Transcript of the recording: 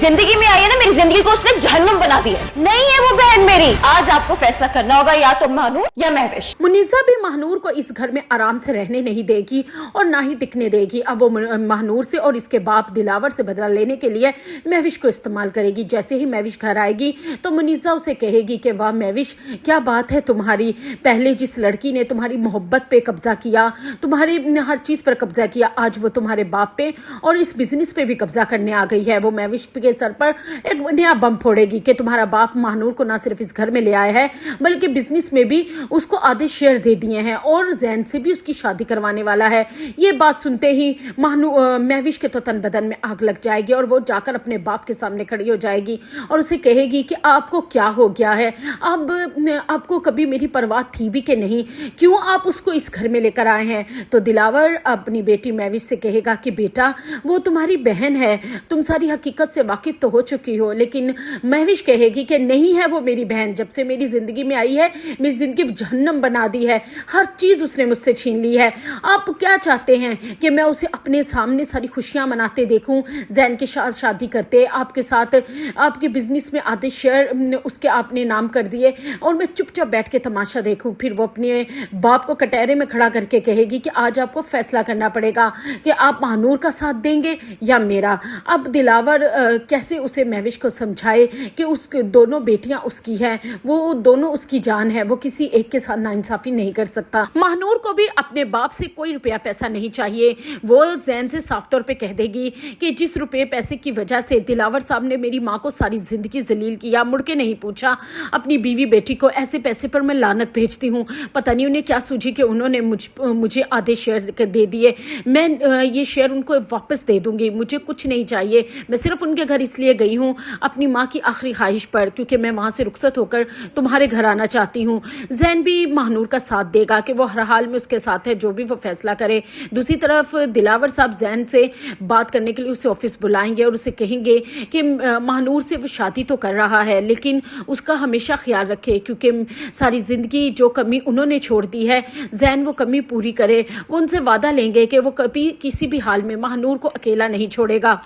जिंदगी में आई है ना, मेरी जिंदगी को उसने जहन्नुम बना दिया। नहीं है वो बहन मेरी। आज आपको फैसला करना होगा, या तो महानूर या महविश। मुनीसा भी महानूर को इस घर में आराम से रहने नहीं देगी और ना ही टिकने देगी। अब वो महानूर से और इसके बाप दिलावर से बदला लेने के लिए महविश को इस्तेमाल करेगी। जैसे ही महविश घर आएगी तो मुनीसा उसे कहेगी कि वाह महविश, क्या बात है तुम्हारी, पहले जिस लड़की ने तुम्हारी मोहब्बत पे कब्जा किया, तुम्हारी हर चीज पर कब्जा किया, आज वो तुम्हारे बाप पे और इस बिजनेस पे भी कब्जा करने आ गई है। वो महविश के सर पर एक नया बम फोड़ेगी कि तुम्हारा बाप महानूर को ना सिर्फ इस घर में ले आया है बल्कि बिजनेस में भी उसको आधे शेयर दे दिए हैं और जैन से भी उसकी शादी करवाने वाला है। ये बात सुनते ही महविश के तो तन बदन में आग लग जाएगी और वो जाकर अपने बाप के सामने खड़ी हो जाएगी और उसे कहेगी कि आपको क्या हो गया है, अब आपको कभी मेरी परवाह थी भी कि नहीं, क्यों आप उसको इस घर में लेकर आए हैं। तो दिलावर अपनी बेटी महविश से कहेगा कि बेटा वो तुम्हारी बहन है, तुम सारी हकीकत से वाकिफ तो हो चुकी हो। लेकिन महविश कहेगी कि नहीं है वो मेरी बहन, जब से मेरी जिंदगी में आई है मेरी जिंदगी जहन्नम बना दी है, हर चीज उसने मुझसे छीन ली है। आप क्या चाहते हैं कि मैं उसे अपने सामने सारी खुशियां मनाते देखूं, जैन के साथ शादी करते, आपके साथ आपके बिजनेस में आधे शेयर उसके आपने नाम कर दिए और मैं चुपचाप बैठ के तमाशा देखूं। फिर वो अपने बाप को कटहरे में खड़ा करके कहेगी कि आज आपको फैसला करना पड़ेगा कि आप महानूर का साथ देंगे या मेरा। अब दिलावर कैसे उसे महविश को समझाए कि उस दोनों बेटियां उसकी हैं, वो दोनों उसकी जान है, वो किसी एक के साथ नाइंसाफी नहीं कर सकता। महानूर को भी अपने बाप से कोई रुपया पैसा नहीं चाहिए। वो जैन से साफ तौर पे कह देगी कि जिस रुपये पैसे की वजह से दिलावर साहब ने मेरी माँ को सारी जिंदगी जलील किया, मुड़ के नहीं पूछा अपनी बीवी बेटी को, ऐसे पैसे पर मैं लानत भेजती हूँ। पता नहीं उन्हें क्या सूझी कि उन्होंने मुझे आधे शेयर दे दिए, मैं ये शेयर उनको वापस दे दूंगी, मुझे कुछ नहीं चाहिए। मैं सिर्फ उनके घर इसलिए गई हूँ अपनी माँ की आखिरी ख्वाहिश पर, क्योंकि मैं वहाँ से रुखसत होकर तुम्हारे घर आना चाहती हूँ। जैन भी महानूर का साथ देगा कि वो हर हाल में उसके साथ है, जो भी वो फैसला करे। दूसरी तरफ दिलावर साहब जैन से बात करने के लिए उसे ऑफिस बुलाएंगे और उसे कहेंगे कि महानूर से वो शादी तो कर रहा है लेकिन उसका हमेशा ख्याल रखे, क्योंकि सारी जिंदगी जो कमी उन्होंने छोड़ दी है जैन वो कमी पूरी करे। वो उनसे वादा लेंगे कि वो कभी किसी भी हाल में महानूर को अकेला नहीं छोड़ेगा।